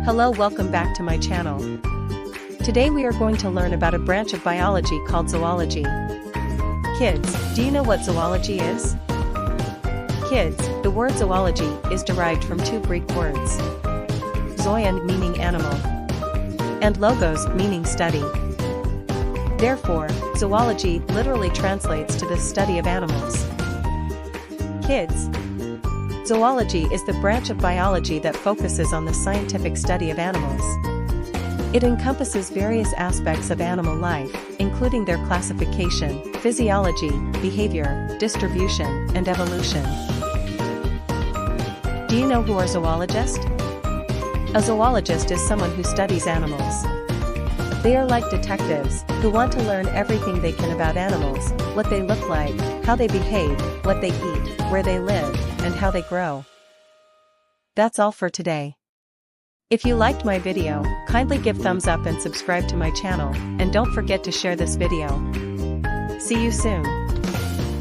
Hello, welcome back to my channel. Today we are going to learn about a branch of biology called zoology. Kids, do you know what zoology is? Kids, the word zoology is derived from two Greek words. Zoon meaning animal, and logos meaning study. Therefore, zoology literally translates to the study of animals. Kids, zoology is the branch of biology that focuses on the scientific study of animals. It encompasses various aspects of animal life, including their classification, physiology, behavior, distribution, and evolution. Do you know who are zoologists? A zoologist is someone who studies animals. They are like detectives, who want to learn everything they can about animals, what they look like, how they behave, what they eat, where they live, and how they grow. That's all for today. If you liked my video, kindly give thumbs up and subscribe to my channel, and don't forget to share this video. See you soon.